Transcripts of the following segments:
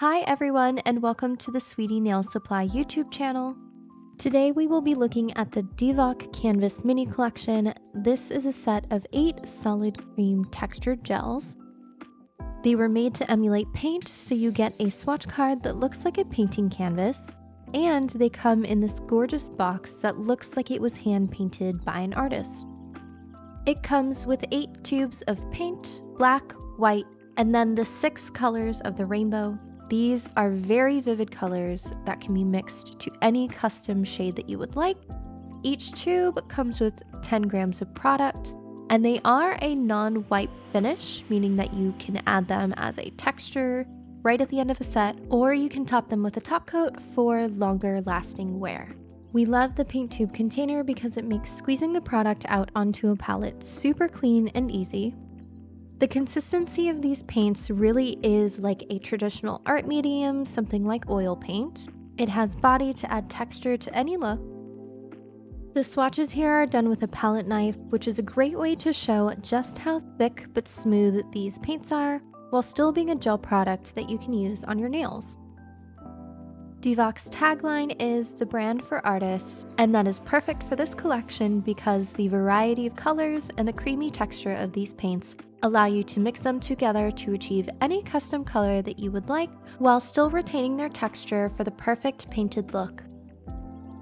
Hi everyone, and welcome to the Sweetie Nail Supply YouTube channel. Today we will be looking at the DVOK Canvas Mini collection. This is a set of 8 solid cream textured gels. They were made to emulate paint, so you get a swatch card that looks like a painting canvas, and they come in this gorgeous box that looks like it was hand painted by an artist. It comes with 8 tubes of paint, black, white, and then the 6 colors of the rainbow. These are very vivid colors that can be mixed to any custom shade that you would like. Each tube comes with 10 grams of product, and they are a non-wipe finish, meaning that you can add them as a texture right at the end of a set, or you can top them with a top coat for longer lasting wear. We love the paint tube container because it makes squeezing the product out onto a palette super clean and easy. The consistency of these paints really is like a traditional art medium, something like oil paint. It has body to add texture to any look. The swatches here are done with a palette knife, which is a great way to show just how thick but smooth these paints are, while still being a gel product that you can use on your nails. DVOK's tagline is "the brand for artists," and that is perfect for this collection because the variety of colors and the creamy texture of these paints allow you to mix them together to achieve any custom color that you would like while still retaining their texture for the perfect painted look.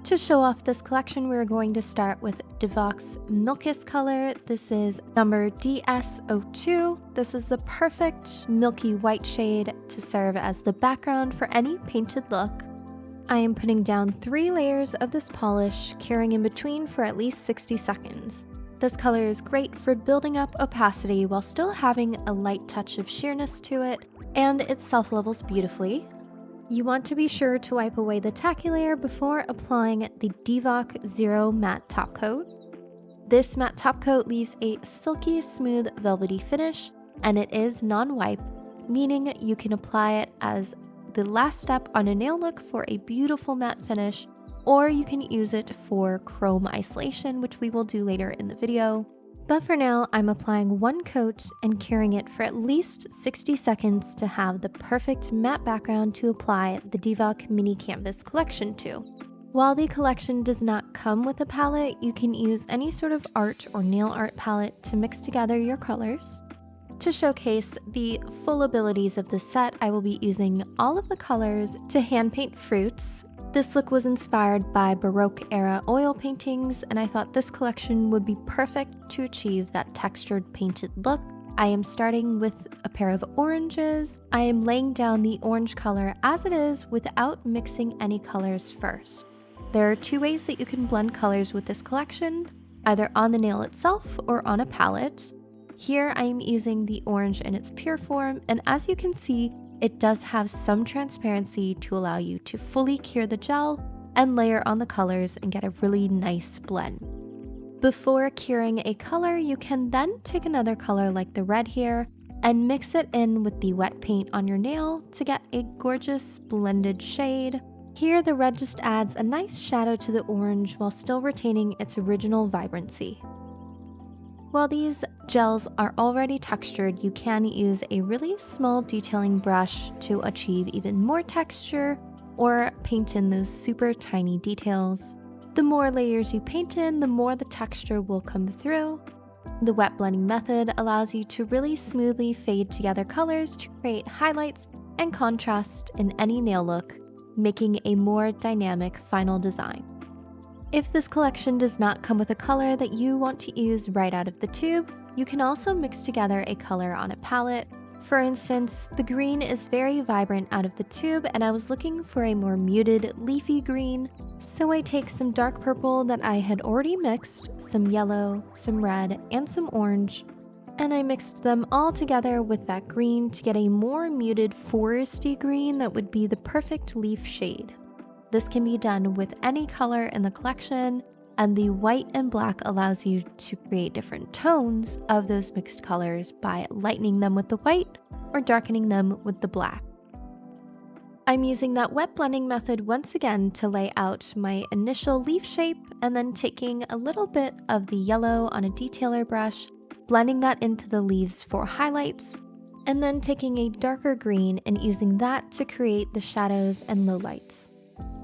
To show off this collection, we're going to start with DVOK's Milkis color. This is number DS02. This is the perfect milky white shade to serve as the background for any painted look. I am putting down 3 layers of this polish, curing in between for at least 60 seconds. This color is great for building up opacity while still having a light touch of sheerness to it, and it self-levels beautifully. You want to be sure to wipe away the tacky layer before applying the DVOK Zero Matte Top Coat. This matte top coat leaves a silky, smooth, velvety finish, and it is non-wipe, meaning you can apply it as the last step on a nail look for a beautiful matte finish, or you can use it for chrome isolation, which we will do later in the video. But for now, I'm applying 1 coat and curing it for at least 60 seconds to have the perfect matte background to apply the DVOK Mini Canvas collection to. While the collection does not come with a palette, you can use any sort of art or nail art palette to mix together your colors. To showcase the full abilities of this set, I will be using all of the colors to hand paint fruits. This look was inspired by Baroque-era oil paintings, and I thought this collection would be perfect to achieve that textured painted look. I am starting with a pair of oranges. I am laying down the orange color as it is without mixing any colors first. There are 2 ways that you can blend colors with this collection, either on the nail itself or on a palette. Here I am using the orange in its pure form, and as you can see, it does have some transparency to allow you to fully cure the gel and layer on the colors and get a really nice blend. Before curing a color, you can then take another color like the red here and mix it in with the wet paint on your nail to get a gorgeous blended shade. Here the red just adds a nice shadow to the orange while still retaining its original vibrancy. While these gels are already textured, you can use a really small detailing brush to achieve even more texture or paint in those super tiny details. The more layers you paint in, the more the texture will come through. The wet blending method allows you to really smoothly fade together colors to create highlights and contrast in any nail look, making a more dynamic final design. If this collection does not come with a color that you want to use right out of the tube, you can also mix together a color on a palette. For instance, the green is very vibrant out of the tube, and I was looking for a more muted leafy green, so I take some dark purple that I had already mixed, some yellow, some red, and some orange, and I mixed them all together with that green to get a more muted foresty green that would be the perfect leaf shade. This can be done with any color in the collection, and the white and black allows you to create different tones of those mixed colors by lightening them with the white or darkening them with the black. I'm using that wet blending method once again to lay out my initial leaf shape, and then taking a little bit of the yellow on a detailer brush, blending that into the leaves for highlights, and then taking a darker green and using that to create the shadows and lowlights.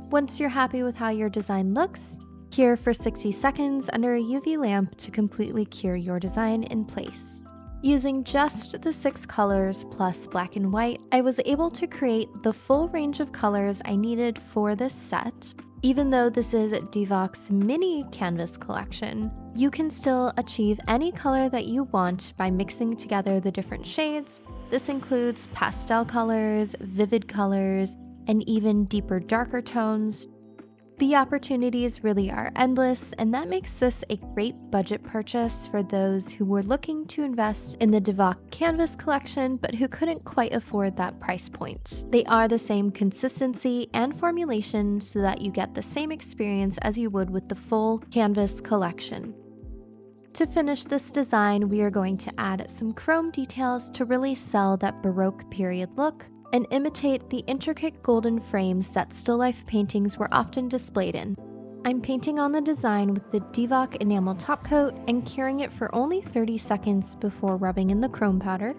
Once you're happy with how your design looks, cure for 60 seconds under a UV lamp to completely cure your design in place. Using just the 6 colors plus black and white, I was able to create the full range of colors I needed for this set. Even though this is DVOK's Mini Canvas collection, you can still achieve any color that you want by mixing together the different shades. This includes pastel colors, vivid colors, and even deeper, darker tones. The opportunities really are endless, and that makes this a great budget purchase for those who were looking to invest in the DVOK Canvas collection but who couldn't quite afford that price point. They are the same consistency and formulation so that you get the same experience as you would with the full Canvas collection. To finish this design, we are going to add some chrome details to really sell that Baroque period look and imitate the intricate golden frames that still life paintings were often displayed in. I'm painting on the design with the DVOK Enamel top coat and curing it for only 30 seconds before rubbing in the chrome powder.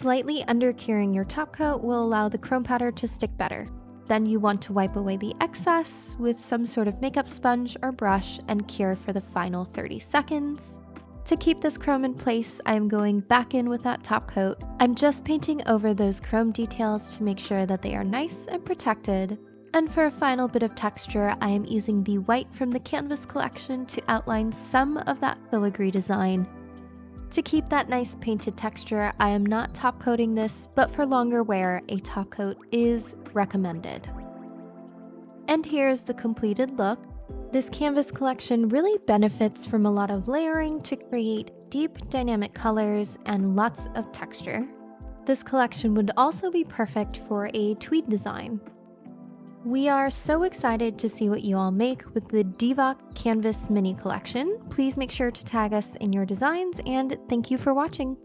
Slightly under curing your top coat will allow the chrome powder to stick better. Then you want to wipe away the excess with some sort of makeup sponge or brush and cure for the final 30 seconds. To keep this chrome in place, I am going back in with that top coat. I'm just painting over those chrome details to make sure that they are nice and protected. And for a final bit of texture, I am using the white from the Canvas collection to outline some of that filigree design. To keep that nice painted texture, I am not top coating this, but for longer wear, a top coat is recommended. And here's the completed look. This canvas collection really benefits from a lot of layering to create deep, dynamic colors and lots of texture. This collection would also be perfect for a tweed design. We are so excited to see what you all make with the DVOK Canvas Mini collection. Please make sure to tag us in your designs, and thank you for watching.